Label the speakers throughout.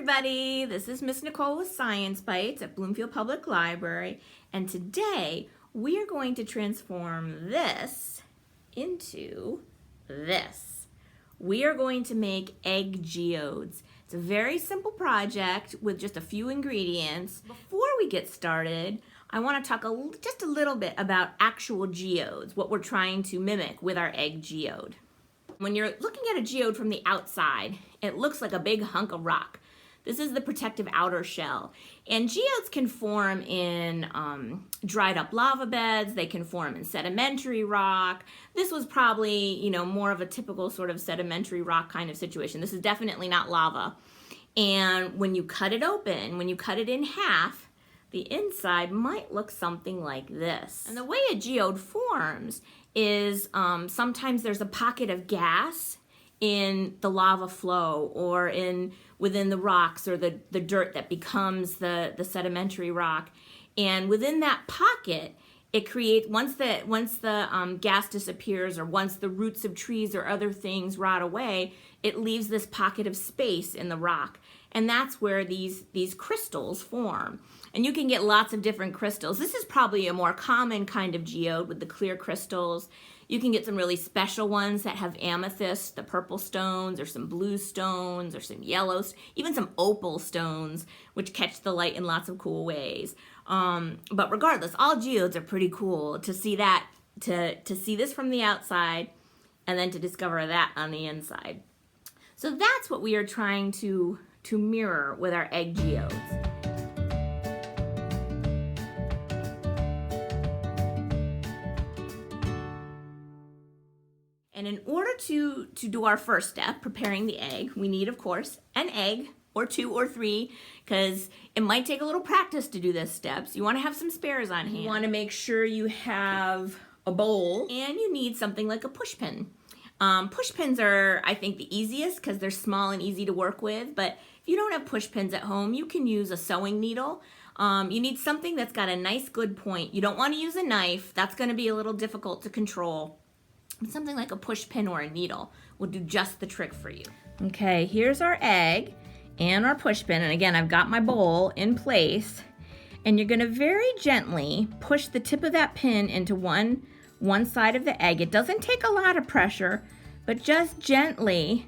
Speaker 1: everybody, this is Miss Nicole with Science Bytes at Bloomfield Public Library, and today we are going to transform this into this. We are going to make egg geodes. It's a very simple project with just a few ingredients. Before we get started, I want to talk just a little bit about actual geodes, what we're trying to mimic with our egg geode. When you're looking at a geode from the outside, it looks like a big hunk of rock. This is the protective outer shell. And geodes can form in dried up lava beds. They can form in sedimentary rock. This was probably, more of a typical sort of sedimentary rock kind of situation. This is definitely not lava. And when you cut it open, when you cut it in half, the inside might look something like this. And the way a geode forms is sometimes there's a pocket of gas in the lava flow or within the rocks or the dirt that becomes the sedimentary rock. And within that pocket, it creates, once the gas disappears or once the roots of trees or other things rot away, it leaves this pocket of space in the rock. And that's where these crystals form. And you can get lots of different crystals. This is probably a more common kind of geode with the clear crystals. You can get some really special ones that have amethyst, the purple stones, or some blue stones, or some yellows, even some opal stones, which catch the light in lots of cool ways. But regardless, all geodes are pretty cool to see that, to see this from the outside, and then to discover that on the inside. So that's what we are trying to mirror with our egg geodes. And in order to do our first step, preparing the egg, we need, of course, an egg or 2 or 3, because it might take a little practice to do this step. So you want to have some spares on hand. You want to make sure you have a bowl, and you need something like a push pin. Push pins are, I think, the easiest because they're small and easy to work with, but if you don't have push pins at home, you can use a sewing needle. You need something that's got a nice good point. You don't want to use a knife. That's going to be a little difficult to control. Something like a push pin or a needle will do just the trick for you. Okay, here's our egg and our push pin. And again, I've got my bowl in place. And you're going to very gently push the tip of that pin into one side of the egg. It doesn't take a lot of pressure, but just gently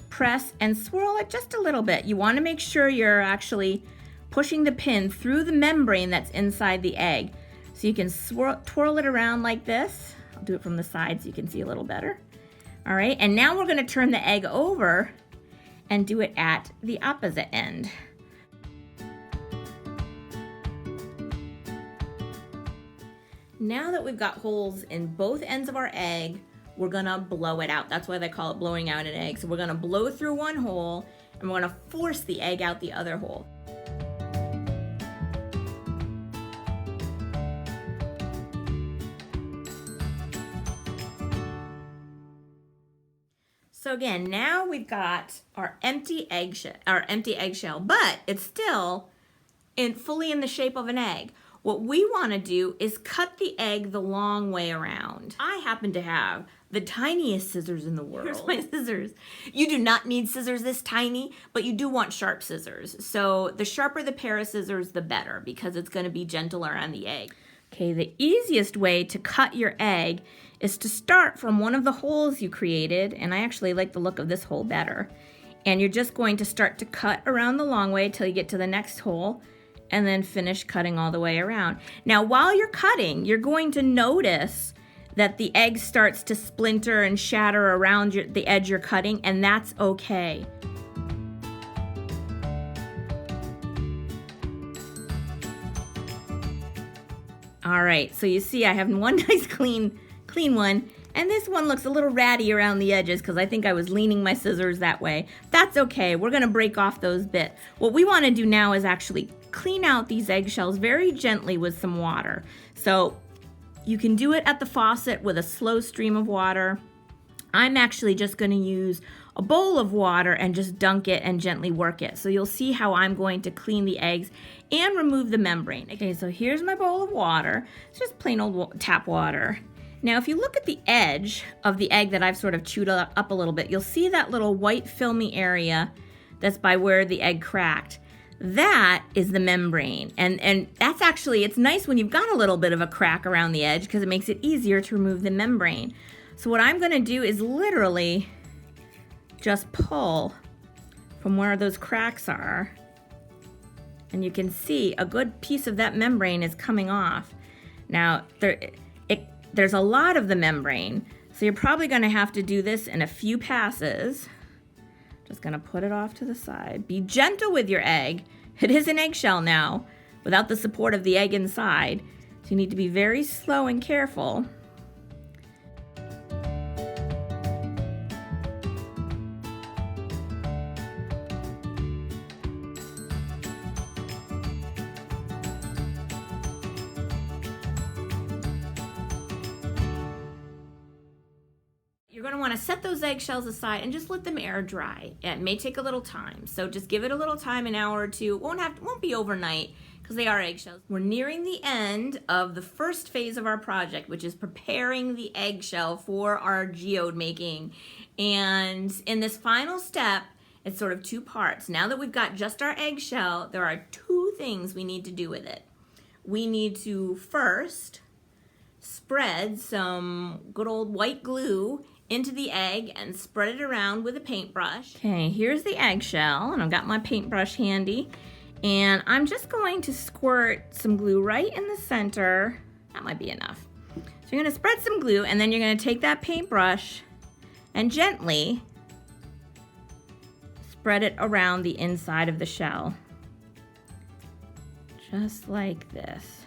Speaker 1: press and swirl it just a little bit. You want to make sure you're actually pushing the pin through the membrane that's inside the egg. So you can twirl it around like this. I'll do it from the side so you can see a little better. All right, and now we're going to turn the egg over and do it at the opposite end. Now that we've got holes in both ends of our egg, we're gonna blow it out. That's why they call it blowing out an egg. So we're gonna blow through one hole and we're gonna force the egg out the other hole. So again, now we've got our empty eggshell, but it's still fully in the shape of an egg. What we want to do is cut the egg the long way around. I happen to have the tiniest scissors in the world. Here's my scissors. You do not need scissors this tiny, but you do want sharp scissors. So the sharper the pair of scissors, the better, because it's going to be gentler on the egg. Okay, the easiest way to cut your egg is to start from one of the holes you created, and I actually like the look of this hole better. And you're just going to start to cut around the long way till you get to the next hole, and then finish cutting all the way around. Now, while you're cutting, you're going to notice that the egg starts to splinter and shatter around the edge you're cutting, and that's okay. All right, so you see I have one nice clean one, and this one looks a little ratty around the edges because I think I was leaning my scissors that way. That's okay, we're gonna break off those bits. What we wanna do now is actually clean out these eggshells very gently with some water. So you can do it at the faucet with a slow stream of water. I'm actually just gonna use a bowl of water and just dunk it and gently work it. So you'll see how I'm going to clean the eggs and remove the membrane. Okay, so here's my bowl of water. It's just plain old tap water. Now, if you look at the edge of the egg that I've sort of chewed up a little bit, you'll see that little white filmy area that's by where the egg cracked. That is the membrane. And that's actually, it's nice when you've got a little bit of a crack around the edge because it makes it easier to remove the membrane. So what I'm gonna do is literally just pull from where those cracks are. And you can see a good piece of that membrane is coming off. Now, there's a lot of the membrane, so you're probably gonna have to do this in a few passes. Just gonna put it off to the side. Be gentle with your egg. It is an eggshell now, without the support of the egg inside. So you need to be very slow and careful. You're going to want to set those eggshells aside and just let them air dry. It may take a little time, so just give it a little time, an hour or two. It won't be overnight because they are eggshells. We're nearing the end of the first phase of our project, which is preparing the eggshell for our geode making. And in this final step, it's sort of two parts. Now that we've got just our eggshell, there are two things we need to do with it. We need to first spread some good old white glue into the egg and spread it around with a paintbrush. Okay, here's the eggshell, and I've got my paintbrush handy, and I'm just going to squirt some glue right in the center. That might be enough. So you're gonna spread some glue, and then you're gonna take that paintbrush and gently spread it around the inside of the shell. Just like this.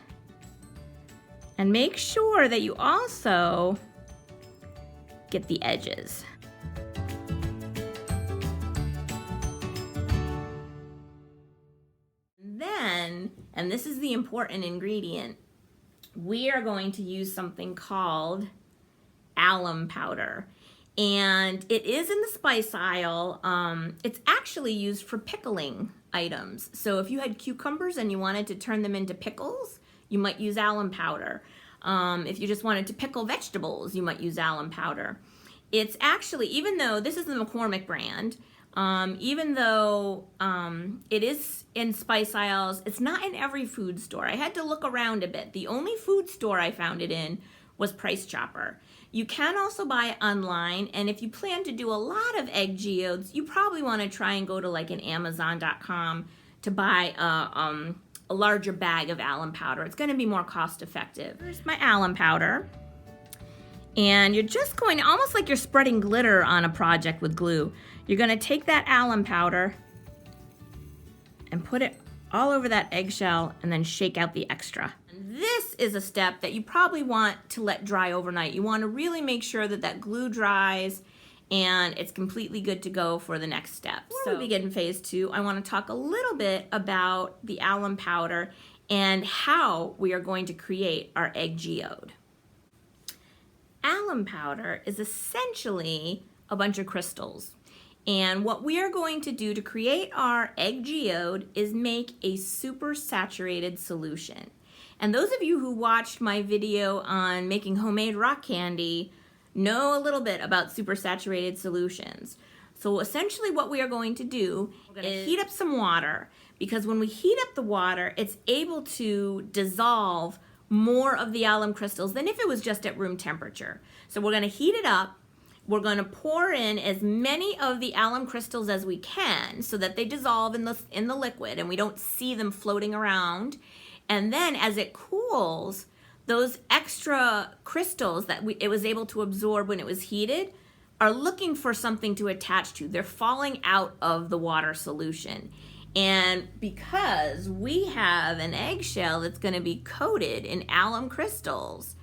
Speaker 1: And make sure that you also get the edges. Then, and this is the important ingredient, we are going to use something called alum powder. And it is in the spice aisle. It's actually used for pickling items. So if you had cucumbers and you wanted to turn them into pickles, you might use alum powder. If you just wanted to pickle vegetables, you might use alum powder. It's actually, even though this is the McCormick brand, even though it is in spice aisles, it's not in every food store. I had to look around a bit. The only food store I found it in was Price Chopper. You can also buy it online, and if you plan to do a lot of egg geodes, you probably want to try and go to like an Amazon.com to buy a larger bag of alum powder. It's going to be more cost effective. Here's my alum powder. And you're just going to, almost like you're spreading glitter on a project with glue. You're going to take that alum powder and put it all over that eggshell and then shake out the extra. And this is a step that you probably want to let dry overnight. You want to really make sure that that glue dries and it's completely good to go for the next step. Before we begin phase 2, I want to talk a little bit about the alum powder and how we are going to create our egg geode. Alum powder is essentially a bunch of crystals. And what we are going to do to create our egg geode is make a super saturated solution. And those of you who watched my video on making homemade rock candy know a little bit about supersaturated solutions. So essentially what we are going to do is heat up some water, because when we heat up the water, it's able to dissolve more of the alum crystals than if it was just at room temperature. So we're going to heat it up. We're going to pour in as many of the alum crystals as we can so that they dissolve in the liquid and we don't see them floating around. And then as it cools, those extra crystals that it was able to absorb when it was heated are looking for something to attach to. They're falling out of the water solution. And because we have an eggshell that's going to be coated in alum crystals,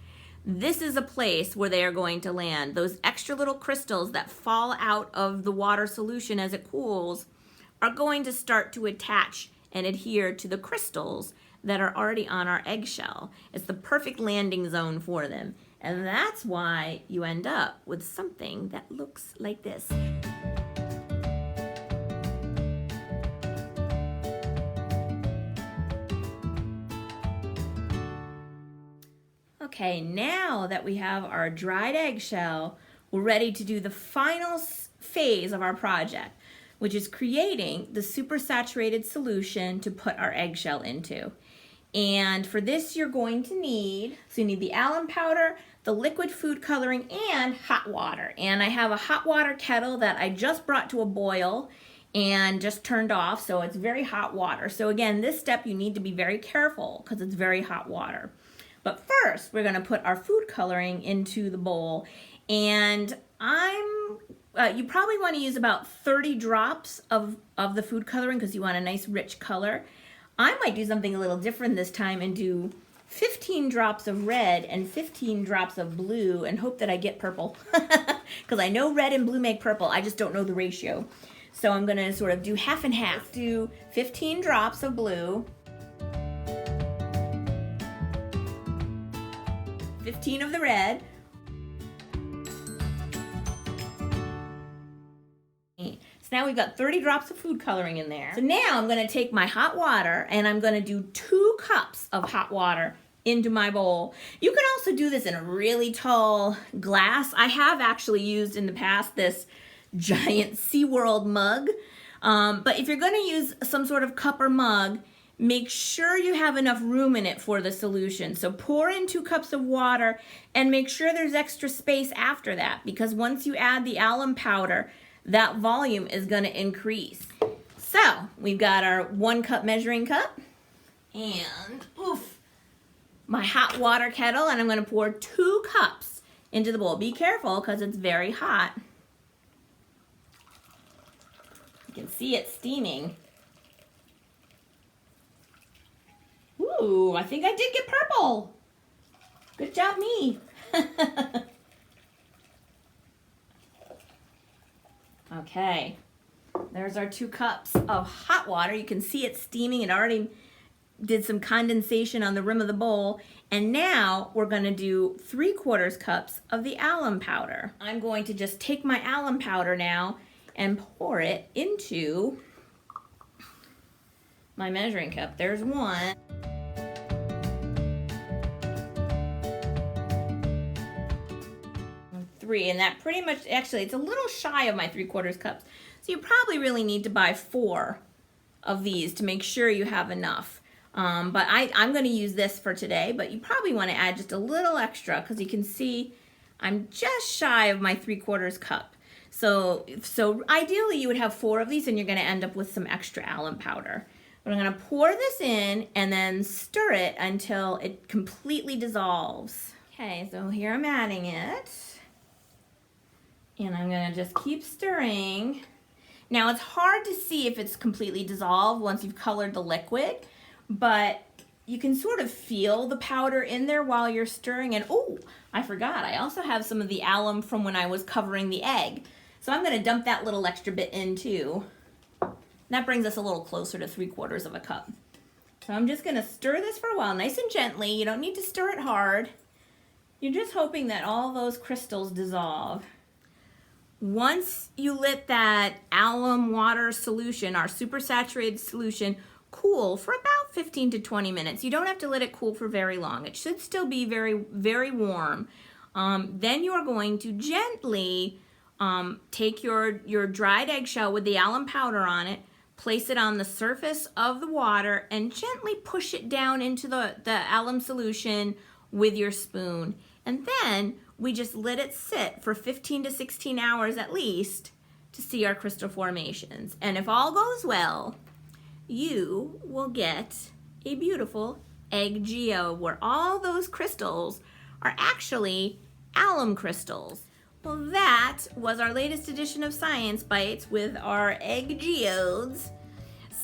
Speaker 1: this is a place where they are going to land. Those extra little crystals that fall out of the water solution as it cools are going to start to attach and adhere to the crystals that are already on our eggshell. It's the perfect landing zone for them. And that's why you end up with something that looks like this. Okay, now that we have our dried eggshell, we're ready to do the final phase of our project, which is creating the supersaturated solution to put our eggshell into. And for this you're going to need, so you need the alum powder, the liquid food coloring, and hot water. And I have a hot water kettle that I just brought to a boil and just turned off, so it's very hot water. So again, this step you need to be very careful because it's very hot water. But first, we're gonna put our food coloring into the bowl. And you probably wanna use about 30 drops of the food coloring because you want a nice rich color. I might do something a little different this time and do 15 drops of red and 15 drops of blue and hope that I get purple. Because I know red and blue make purple, I just don't know the ratio. So I'm gonna sort of do half and half. Do 15 drops of blue, 15 of the red, so now we've got 30 drops of food coloring in there. So now I'm gonna take my hot water and I'm gonna do 2 cups of hot water into my bowl. You can also do this in a really tall glass. I have actually used in the past this giant SeaWorld mug, but if you're gonna use some sort of cup or mug, make sure you have enough room in it for the solution. So pour in 2 cups of water and make sure there's extra space after that, because once you add the alum powder, that volume is gonna increase. So we've got our 1 cup measuring cup and my hot water kettle, and I'm gonna pour 2 cups into the bowl. Be careful because it's very hot. You can see it steaming. Ooh, I think I did get purple. Good job, me. Okay, there's our 2 cups of hot water. You can see it steaming. It already did some condensation on the rim of the bowl. And now we're gonna do 3/4 cups of the alum powder. I'm going to just take my alum powder now and pour it into my measuring cup. There's 1. And 3, and that pretty much, actually it's a little shy of my 3/4 cups. So you probably really need to buy 4 of these to make sure you have enough. But I'm gonna use this for today, but you probably wanna add just a little extra because you can see I'm just shy of my 3/4 cup. So ideally you would have 4 of these and you're gonna end up with some extra alum powder. But I'm gonna pour this in and then stir it until it completely dissolves. Okay, so here I'm adding it. And I'm gonna just keep stirring. Now it's hard to see if it's completely dissolved once you've colored the liquid, but you can sort of feel the powder in there while you're stirring. And oh, I forgot, I also have some of the alum from when I was covering the egg. So I'm gonna dump that little extra bit in too. That brings us a little closer to 3/4 of a cup. So I'm just gonna stir this for a while, nice and gently. You don't need to stir it hard. You're just hoping that all those crystals dissolve. Once you let that alum water solution, our supersaturated solution, cool for about 15 to 20 minutes. You don't have to let it cool for very long. It should still be very, very warm. Then you are going to gently take your dried eggshell with the alum powder on it, place it on the surface of the water, and gently push it down into the alum solution with your spoon. And then we just let it sit for 15 to 16 hours at least to see our crystal formations. And if all goes well, you will get a beautiful egg geode where all those crystals are actually alum crystals. Well, that was our latest edition of Science Bytes with our egg geodes.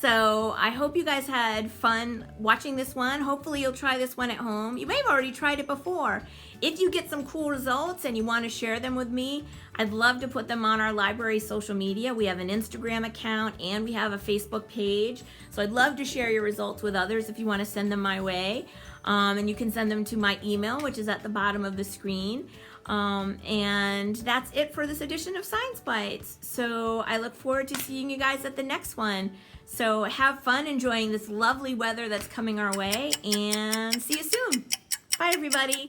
Speaker 1: So I hope you guys had fun watching this one. Hopefully you'll try this one at home. You may have already tried it before. If you get some cool results and you want to share them with me, I'd love to put them on our library social media. We have an Instagram account and we have a Facebook page. So I'd love to share your results with others if you want to send them my way. And you can send them to my email, which is at the bottom of the screen. And that's it for this edition of Science Bytes. So I look forward to seeing you guys at the next one. So have fun enjoying this lovely weather that's coming our way, and see you soon. Bye, everybody.